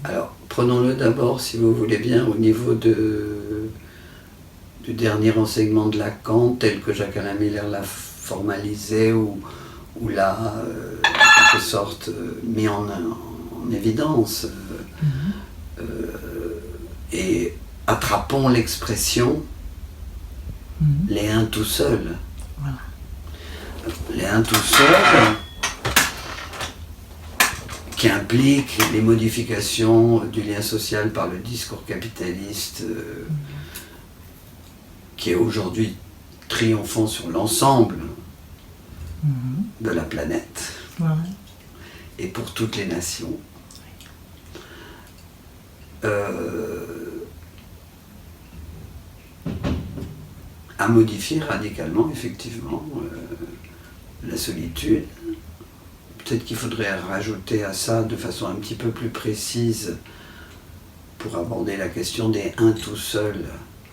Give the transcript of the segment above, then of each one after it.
Alors, prenons-le d'abord, si vous voulez bien, au niveau du dernier enseignement de Lacan, tel que Jacques-Alain Miller l'a formalisé ou l'a, en quelque sorte, mis en évidence. Et attrapons l'expression les uns tout seuls. Voilà. Les uns tout seuls, qui implique les modifications du lien social par le discours capitaliste qui est aujourd'hui triomphant sur l'ensemble de la planète et pour toutes les nations. À modifier radicalement, effectivement, la solitude. Peut-être qu'il faudrait rajouter à ça de façon un petit peu plus précise pour aborder la question des uns tout seuls,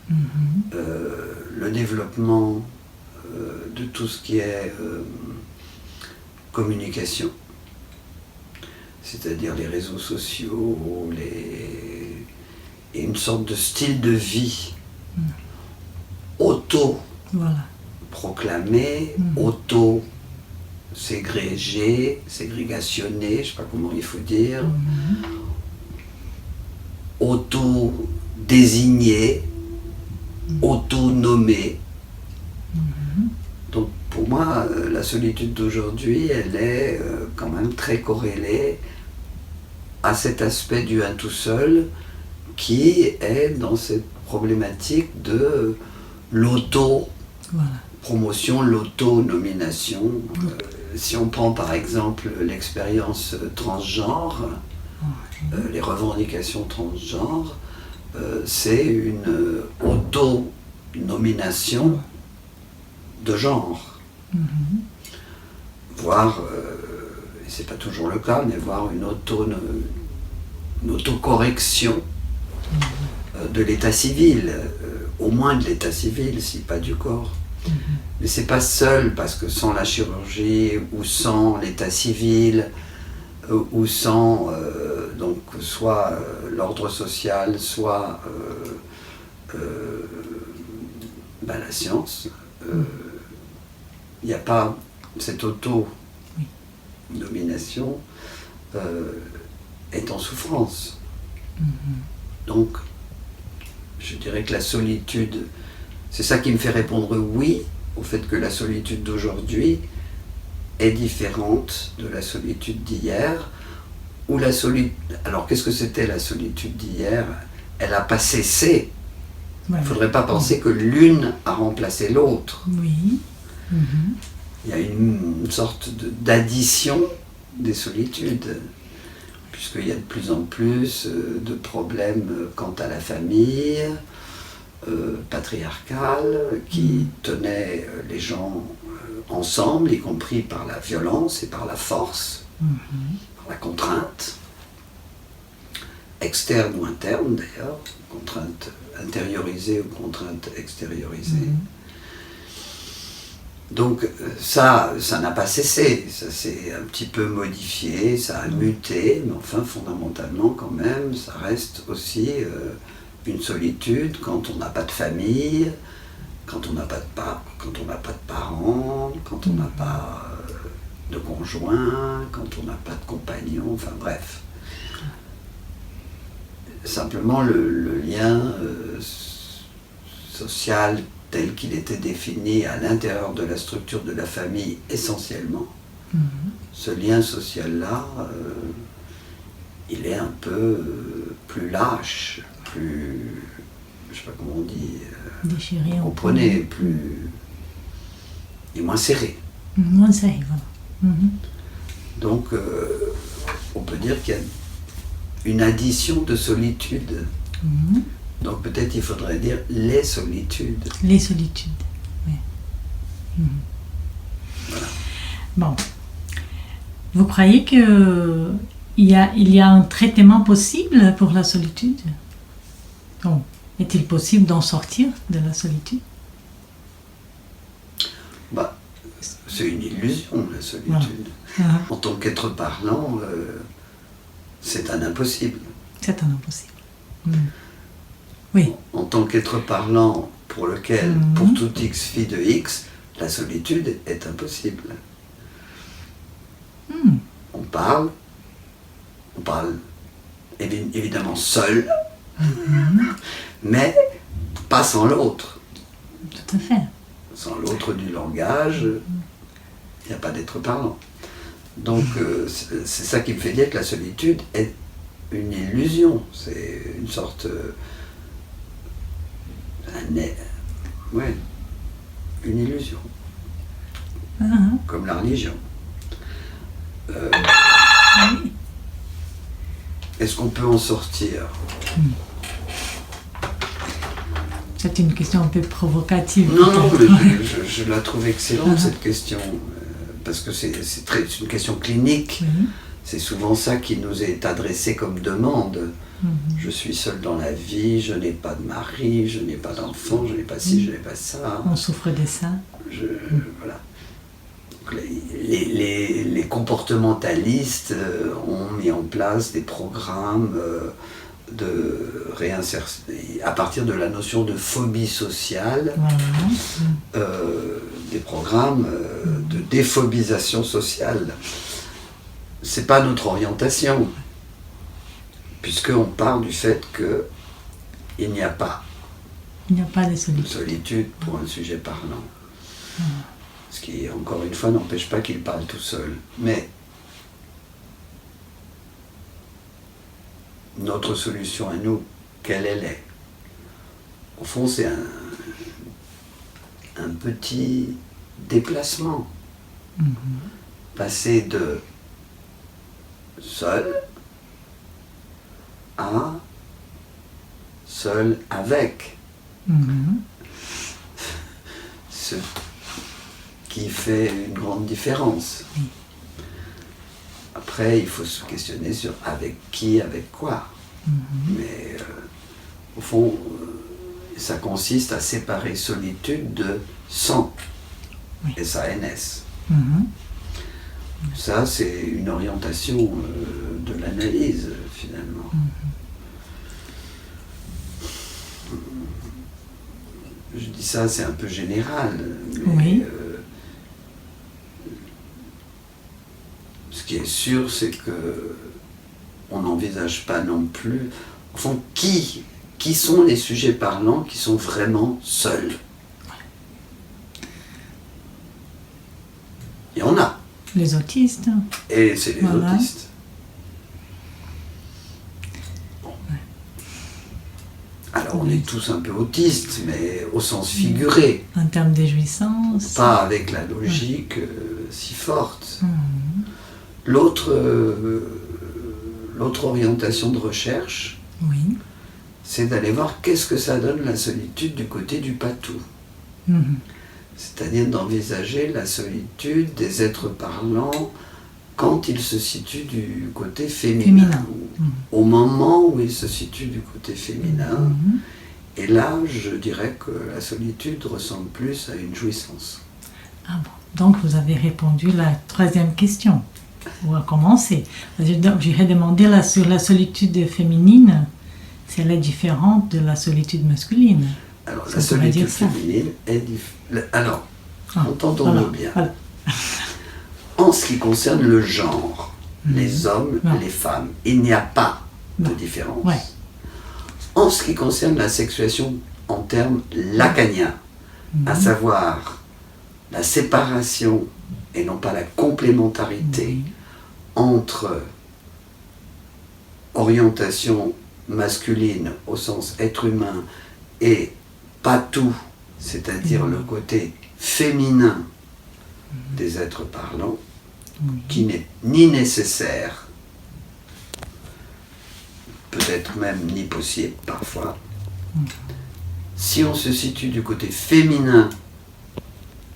le développement de tout ce qui est communication, c'est-à-dire les réseaux sociaux, et une sorte de style de vie auto-proclamé, auto-ségrégé, ségrégationné, je ne sais pas comment il faut dire, auto-désigné, auto-nommé. Donc pour moi, la solitude d'aujourd'hui, elle est quand même très corrélée à cet aspect du un tout seul qui est dans cette problématique de l'auto-promotion, l'auto-nomination. Si on prend par exemple l'expérience transgenre, les revendications transgenres, c'est une auto-nomination de genre. Voire, et c'est pas toujours le cas, mais voire une autocorrection de l'état civil, au moins de l'état civil, si pas du corps. Mais c'est pas seul, parce que sans la chirurgie, ou sans l'état civil, ou sans donc soit l'ordre social, soit la science, il n'y a pas cette auto-domination est en souffrance. Donc, je dirais que la solitude, c'est ça qui me fait répondre oui au fait que la solitude d'aujourd'hui est différente de la solitude d'hier. Alors, qu'est-ce que c'était la solitude d'hier? Elle n'a pas cessé. Il ne faudrait pas penser que l'une a remplacé l'autre. Il y a une sorte d'addition des solitudes, puisqu'il y a de plus en plus de problèmes quant à la famille patriarcale qui tenait les gens ensemble, y compris par la violence et par la force, par la contrainte, externe ou interne d'ailleurs, contrainte intériorisée ou contrainte extériorisée. Donc ça n'a pas cessé, ça s'est un petit peu modifié, ça a muté, mais enfin fondamentalement quand même, ça reste aussi une solitude quand on n'a pas de famille, quand on n'a pas de parents, quand on n'a pas de conjoint, quand on n'a pas de compagnon, enfin bref. Simplement le lien social tel qu'il était défini à l'intérieur de la structure de la famille essentiellement, ce lien social-là, il est un peu plus lâche, plus, je ne sais pas comment on dit, déchiré, vous comprenez, et moins serré. Moins serré, voilà. Donc, on peut dire qu'il y a une addition de solitude. Donc peut-être il faudrait dire les solitudes. Les solitudes, oui. Voilà. Bon. Vous croyez qu'il y a un traitement possible pour la solitude? Bon. Est-il possible d'en sortir de la solitude? C'est une illusion, la solitude. En tant qu'être parlant, c'est un impossible. C'est un impossible. Oui. En tant qu'être parlant pour lequel, pour tout x phi de x, la solitude est impossible. On parle évidemment seul, mais pas sans l'autre. Tout à fait. Sans l'autre du langage, il n'y a pas d'être parlant. Donc c'est ça qui me fait dire que la solitude est une illusion. C'est une sorte... une illusion. Comme la religion. Oui. Est-ce qu'on peut en sortir? C'est une question un peu provocative. Non, mais je la trouve excellente, cette question, parce que c'est une question clinique. C'est souvent ça qui nous est adressé comme demande. Je suis seul dans la vie, je n'ai pas de mari, je n'ai pas d'enfant, je n'ai pas ci, je n'ai pas ça. On souffre de ça. Voilà. Les comportementalistes ont mis en place des programmes de réinsertion, à partir de la notion de phobie sociale, des programmes de déphobisation sociale. C'est pas notre orientation, puisqu'on part du fait qu'il n'y a pas de solitude pour un sujet parlant. Ce qui, encore une fois, n'empêche pas qu'il parle tout seul. Mais notre solution à nous, quelle elle est? Au fond, c'est un petit déplacement. Passer de seul à seul avec. Ce qui fait une grande différence. Après, il faut se questionner sur avec qui, avec quoi. Mais au fond, ça consiste à séparer solitude de sans. S-A-N-S. Ça, c'est une orientation de l'analyse, finalement. Je dis ça, c'est un peu général, mais ce qui est sûr, c'est que on n'envisage pas non plus, au fond, qui sont les sujets parlants qui sont vraiment seuls. Il y en a. Les autistes. Et c'est les autistes. Bon. Alors on est tous un peu autistes, mais au sens figuré. En termes de jouissance. Pas avec la logique si forte. L'autre orientation de recherche, c'est d'aller voir qu'est-ce que ça donne la solitude du côté du patou. C'est-à-dire d'envisager la solitude des êtres parlants quand ils se situent du côté féminin. Au moment où ils se situent du côté féminin. Et là, je dirais que la solitude ressemble plus à une jouissance. Ah bon. Donc vous avez répondu à la troisième question. On va commencer. J'irai demander sur la solitude féminine, si elle est différente de la solitude masculine. Alors, la solitude féminine est différente. Alors, entendons-nous bien. Voilà. En ce qui concerne le genre, les hommes, les femmes, il n'y a pas de différence. En ce qui concerne la sexuation en termes lacaniens, à savoir la séparation et non pas la complémentarité entre orientation masculine au sens être humain et patou, c'est-à-dire le côté féminin des êtres parlants, qui n'est ni nécessaire, peut-être même ni possible parfois. Si on se situe du côté féminin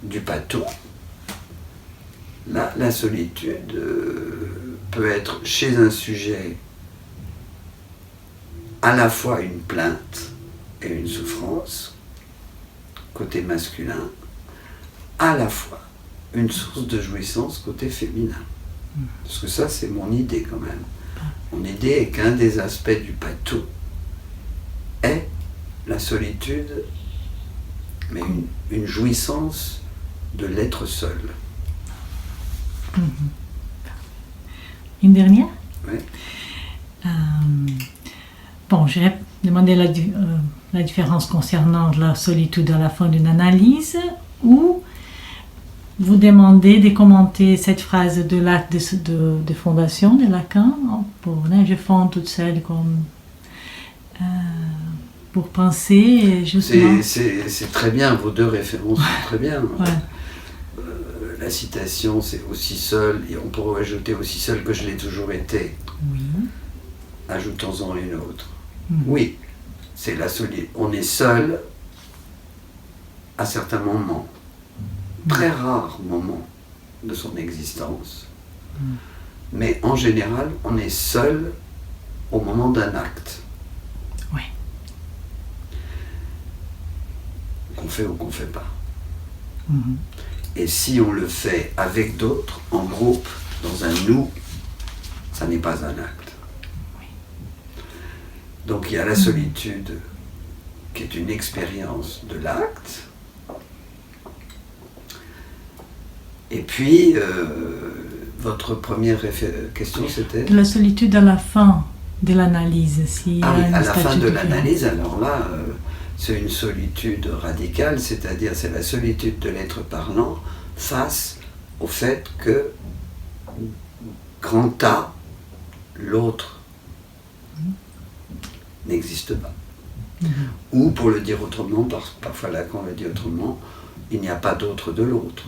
du patou, là, la solitude peut être chez un sujet à la fois une plainte et une souffrance, côté masculin, à la fois une source de jouissance côté féminin. Parce que ça, c'est mon idée quand même. Mon idée est qu'un des aspects du patou est la solitude, mais une jouissance de l'être seul. Une dernière? Oui. Bon, j'ai demandé la différence concernant la solitude à la fin d'une analyse, ou vous demandez de commenter cette phrase de l'acte de fondation de Lacan pour je fonde toute seule comme pour penser justement. C'est très bien, vos deux références sont très bien. Ouais. La citation, c'est aussi seul, et on pourrait ajouter aussi seul que je l'ai toujours été. Oui. Ajoutons-en une autre. Oui, c'est la solitude. On est seul à certains moments, très rares moments de son existence. Mais en général, on est seul au moment d'un acte. Oui. Qu'on fait ou qu'on ne fait pas. Et si on le fait avec d'autres, en groupe, dans un nous, ça n'est pas un acte. Donc il y a la solitude qui est une expérience de l'acte. Et puis, votre première question, c'était ? La solitude à la fin de l'analyse. Ah oui, à la fin de l'analyse, alors là, c'est une solitude radicale, c'est-à-dire c'est la solitude de l'être parlant face au fait que grand A, l'autre, n'existe pas. Ou pour le dire autrement, parfois Lacan le dit autrement, il n'y a pas d'autre de l'autre.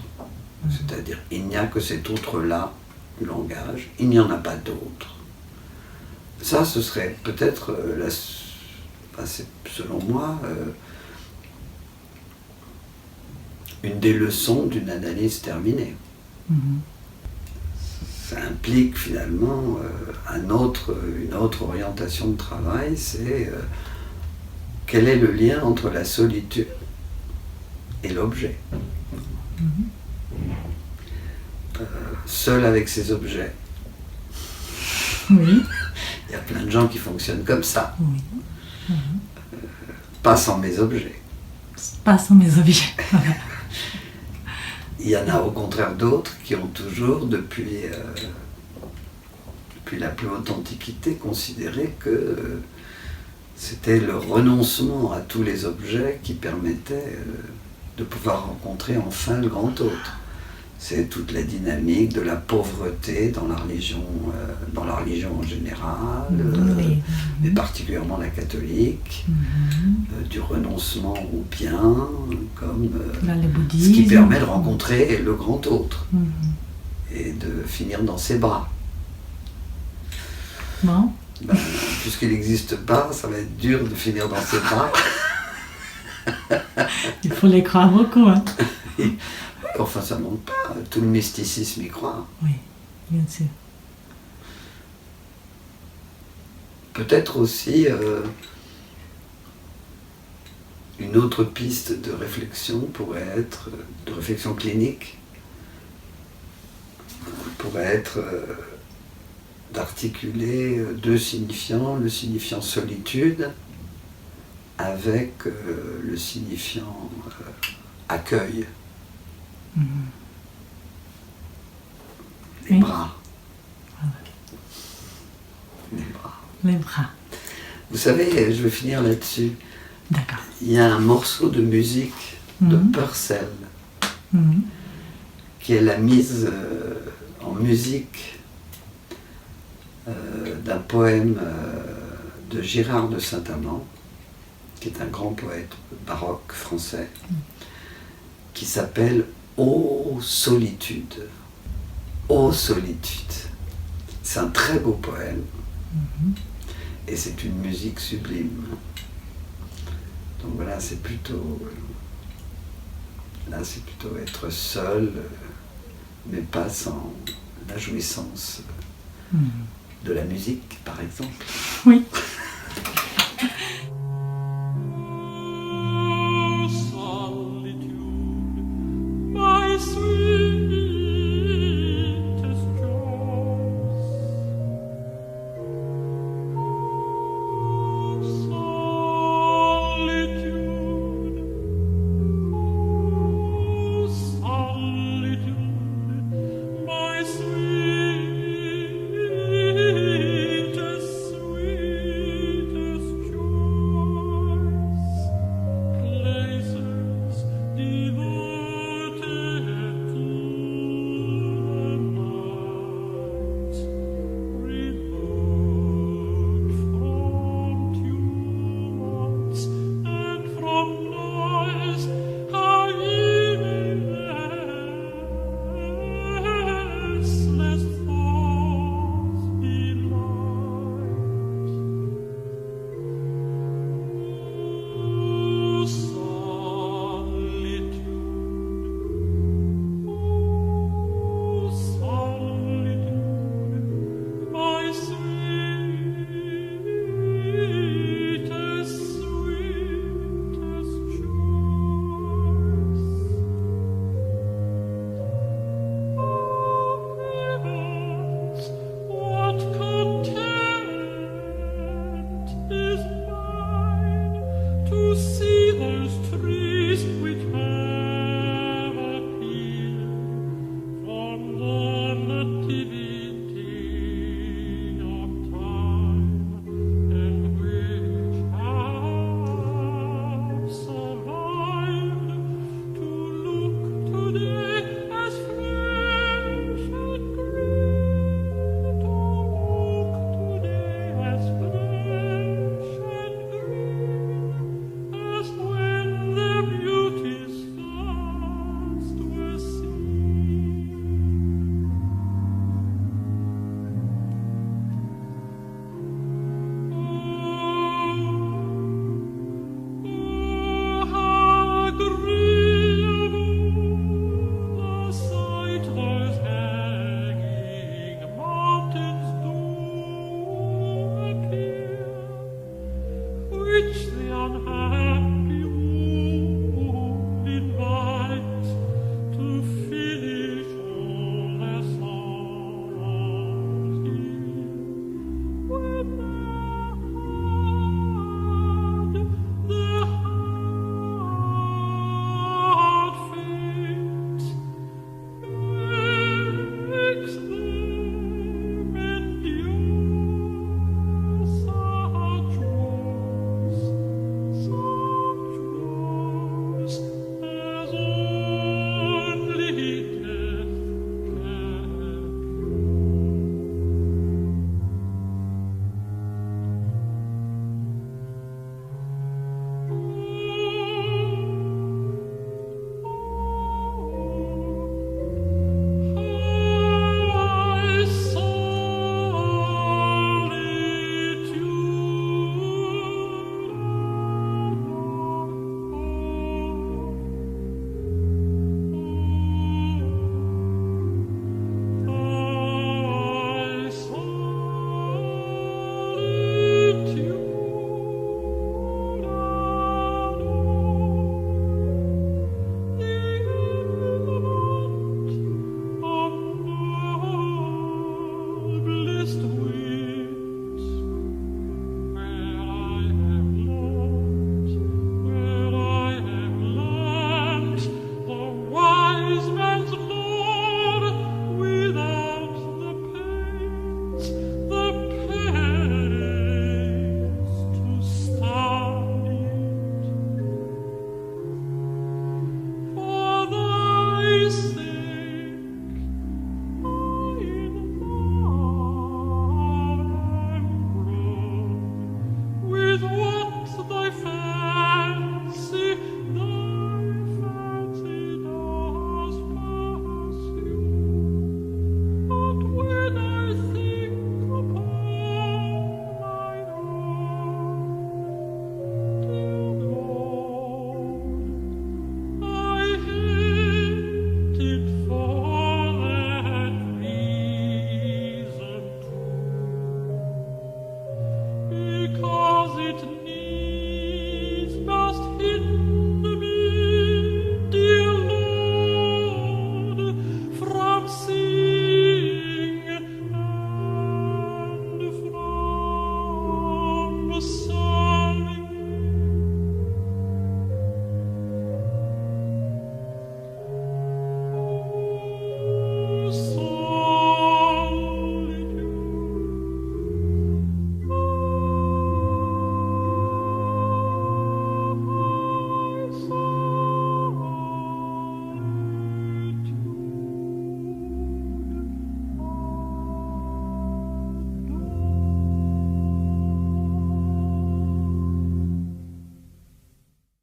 C'est-à-dire, il n'y a que cet autre-là du langage, il n'y en a pas d'autre. Ça, ce serait peut-être, selon moi, une des leçons d'une analyse terminée. Ça implique finalement une autre orientation de travail, c'est quel est le lien entre la solitude et l'objet. Seul avec ses objets. Oui. Il y a plein de gens qui fonctionnent comme ça. Oui. Pas sans mes objets. Pas sans mes objets. Il y en a au contraire d'autres qui ont toujours, depuis la plus haute antiquité, considéré que c'était le renoncement à tous les objets qui permettait de pouvoir rencontrer enfin le grand autre. C'est toute la dynamique de la pauvreté dans la religion en général, mais particulièrement la catholique, du renoncement au bien, comme ce qui permet de rencontrer le grand autre et de finir dans ses bras. Bon. Puisqu'il n'existe pas, ça va être dur de finir dans ses bras. Il faut les croire beaucoup. Hein. Enfin, ça ne manque pas. Tout le mysticisme y croit. Oui, bien sûr. Peut-être aussi une autre piste de réflexion pourrait être, de réflexion clinique, pourrait être d'articuler deux signifiants, le signifiant solitude avec le signifiant accueil. Les bras. Les bras. Les bras. Vous savez, je vais finir là-dessus. D'accord. Il y a un morceau de musique de Purcell qui est la mise en musique d'un poème de Girard de Saint-Amand, qui est un grand poète baroque français, qui s'appelle « Ô solitude ». Ô solitude. C'est un très beau poème et c'est une musique sublime. Donc voilà, c'est plutôt être seul, mais pas sans la jouissance de la musique, par exemple. Oui.